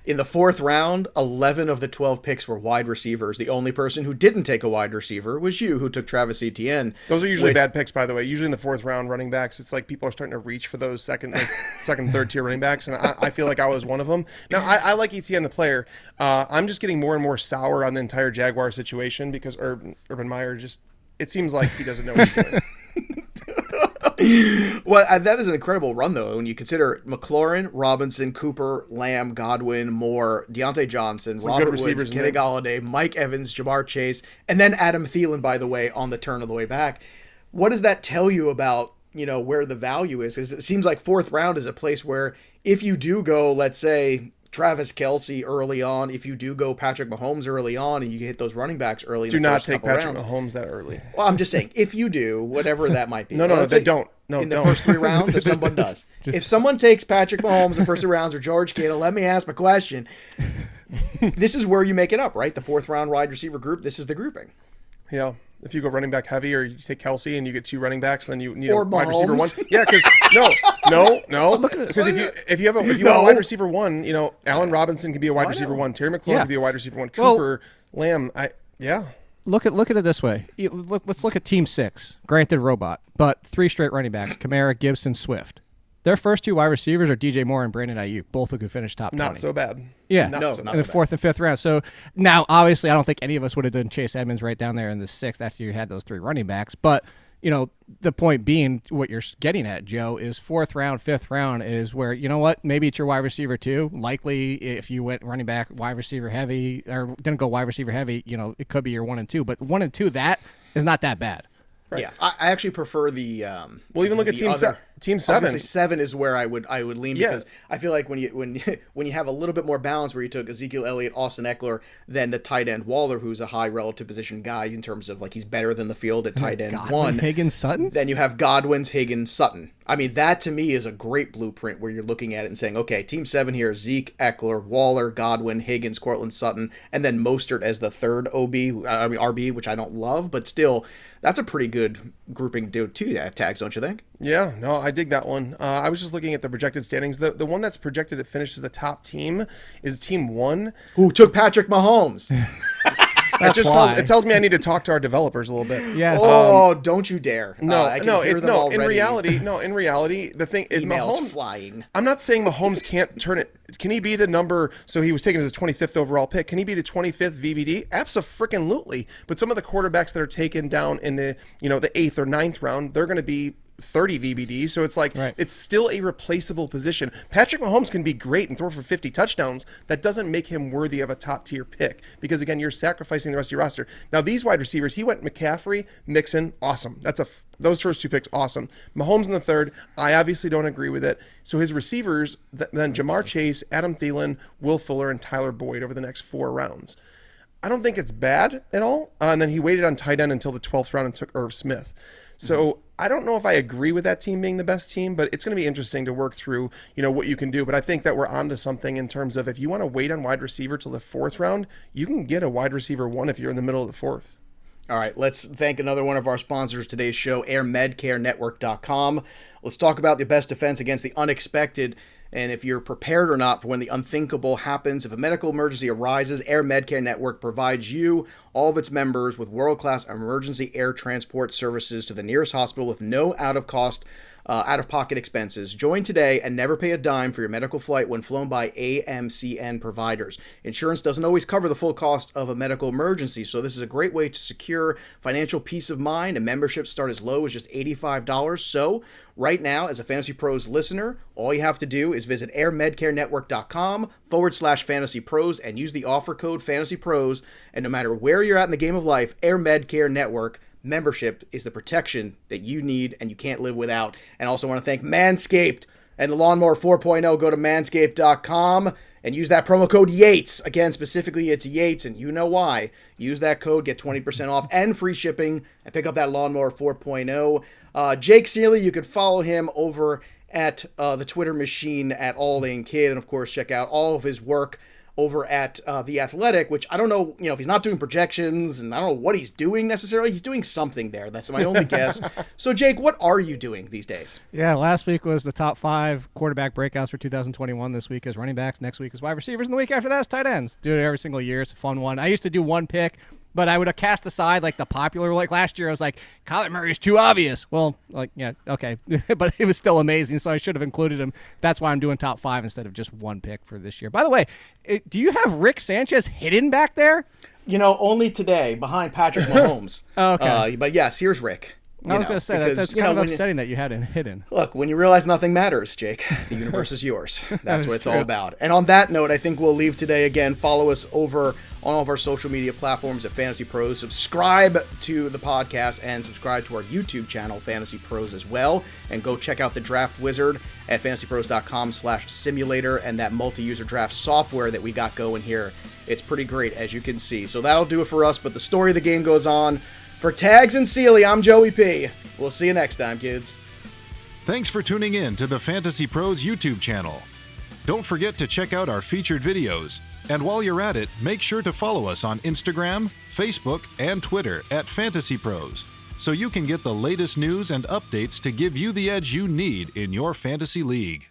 in the 4th round, 11 of the 12 picks were wide receivers. The only person who didn't take a wide receiver was you, who took Travis Etienne. Those are usually bad picks, by the way. Usually in the 4th round running backs, it's like people are starting to reach for those second, third tier running backs, and I feel like I was one of them. Now, I like Etienne, the player. I'm just getting more and more sour on the entire Jaguar situation, because Urban Meyer it seems like he doesn't know what he's doing. Well, that is an incredible run, though, when you consider McLaurin, Robinson, Cooper, Lamb, Godwin, Moore, Deontay Johnson, Robert Woods, Kenny Galladay, Mike Evans, Jamar Chase, and then Adam Thielen, by the way, on the turn of the way back. What does that tell you about, where the value is? Because it seems like 4th round is a place where if you do go, let's say, Travis Kelce early on, if you do go Patrick Mahomes early on and you hit those running backs early, do not take Patrick Mahomes that early. Well, I'm just saying, if you do, whatever that might be. No, they don't. No, in the first 3 rounds, if someone does. If someone takes Patrick Mahomes in the first 3 rounds or George Kittle, let me ask my question. This is where you make it up, right? The 4th round wide receiver group, this is the grouping. Yeah. If you go running back heavy, or you take Kelce and you get 2 running backs, and then you need or a wide Mahomes. receiver 1. Yeah, because no. Because if you have a wide receiver 1, Allen Robinson can be a wide receiver 1. Terry McLaurin can be a wide receiver 1. Cooper, Lamb, Look at it this way. Let's look at Team 6. Granted, robot, but 3 straight running backs: Kamara, Gibson, Swift. Their first 2 wide receivers are DJ Moore and Brandon Ayuk, both who could finish top 20. Not so bad. Yeah, in the 4th and 5th round. So now, obviously, I don't think any of us would have done Chase Edmonds right down there in the 6th after you had those 3 running backs. But the point being, what you're getting at, Joe, is 4th round, 5th round is where, maybe it's your wide receiver 2. Likely, if you went running back, wide receiver heavy, or didn't go wide receiver heavy, it could be your 1 and 2. But 1 and 2, that is not that bad. Right. Yeah, I actually prefer the. Well, even look at Team I was gonna 7. say 7 is where I would lean, Yeah. because I feel like when you have a little bit more balance, where you took Ezekiel Elliott, Austin Eckler, then the tight end Waller, who's a high relative position guy in terms of like he's better than the field at tight end Godwin, 1. Higgins, Sutton. Then you have Godwin's, Higgins, Sutton. I mean, that to me is a great blueprint where you're looking at it and saying, okay, Team 7 here: Zeke, Eckler, Waller, Godwin, Higgins, Cortland Sutton, and then Mostert as the third RB, which I don't love, but still, that's a pretty good grouping to tags, don't you think? Yeah, no, I dig that one. I was just looking at the projected standings. The one that's projected that finishes the top team is Team 1. Who took Patrick Mahomes? It tells me I need to talk to our developers a little bit. Yes. Oh, don't you dare! I can hear them already. In reality, the thing is Emails Mahomes flying. I'm not saying Mahomes can't turn it. Can he be the number? So he was taken as the 25th overall pick. Can he be the 25th VBD? Abso-freaking-lutely. But some of the quarterbacks that are taken down in the the 8th or 9th round, they're going to be 30 VBD. So it's like, It's still a replaceable position. Patrick Mahomes can be great and throw for 50 touchdowns. That doesn't make him worthy of a top tier pick, because again, you're sacrificing the rest of your roster. Now these wide receivers, he went McCaffrey, Mixon, awesome. Those first 2 picks, awesome. Mahomes in the 3rd, I obviously don't agree with it. So his receivers, then Jamar Chase, Adam Thielen, Will Fuller, and Tyler Boyd over the next 4 rounds. I don't think it's bad at all. And then he waited on tight end until the 12th round and took Irv Smith. So I don't know if I agree with that team being the best team, but it's going to be interesting to work through, what you can do. But I think that we're onto something in terms of, if you want to wait on wide receiver till the 4th round, you can get a wide receiver 1 if you're in the middle of the 4th. All right, let's thank another one of our sponsors today's show, AirMedCareNetwork.com. Let's talk about the best defense against the unexpected, and if you're prepared or not for when the unthinkable happens. If a medical emergency arises, Air Medcare Network provides you, all of its members, with world-class emergency air transport services to the nearest hospital with no out-of-pocket expenses. Join today and never pay a dime for your medical flight when flown by AMCN providers. Insurance doesn't always cover the full cost of a medical emergency, so this is a great way to secure financial peace of mind, and memberships start as low as just $85. So, right now, as a Fantasy Pros listener, all you have to do is visit airmedcarenetwork.com/fantasypros and use the offer code FANTASYPROS, and no matter where you're at in the game of life, Air Medcare Network membership is the protection that you need and you can't live without. And also want to thank Manscaped and the Lawnmower 4.0. Go to manscaped.com and use that promo code Yates. Again, specifically, it's Yates, and you know why. Use that code, get 20% off and free shipping, and pick up that Lawnmower 4.0. Jake Ciely, you can follow him over at the Twitter machine at AllInKid, and of course, check out all of his work over at The Athletic, which I don't know, if he's not doing projections, and I don't know what he's doing necessarily. He's doing something there. That's my only guess. So, Jake, what are you doing these days? Yeah, last week was the top 5 quarterback breakouts for 2021. This week is running backs. Next week is wide receivers. And the week after that is tight ends. Do it every single year. It's a fun one. I used to do one pick, but I would have cast aside like the popular, like last year I was like, Kyler Murray is too obvious. Well, yeah, okay. But it was still amazing, so I should have included him. That's why I'm doing top 5 instead of just one pick for this year. By the way, do you have Rick Sanchez hidden back there? Only today, behind Patrick Mahomes. Okay. But yes, here's Rick. I was going to say, that's kind of upsetting that you had it hidden. Look, when you realize nothing matters, Jake, the universe is yours. That's what it's all about. And on that note, I think we'll leave today. Again, follow us over on all of our social media platforms at Fantasy Pros. Subscribe to the podcast and subscribe to our YouTube channel, Fantasy Pros, as well. And go check out the Draft Wizard at fantasypros.com/simulator and that multi-user draft software that we got going here. It's pretty great, as you can see. So that'll do it for us, but the story of the game goes on. For Tags and Ciely, I'm Joey P. We'll see you next time, kids. Thanks for tuning in to the Fantasy Pros YouTube channel. Don't forget to check out our featured videos. And while you're at it, make sure to follow us on Instagram, Facebook, and Twitter at Fantasy Pros, so you can get the latest news and updates to give you the edge you need in your fantasy league.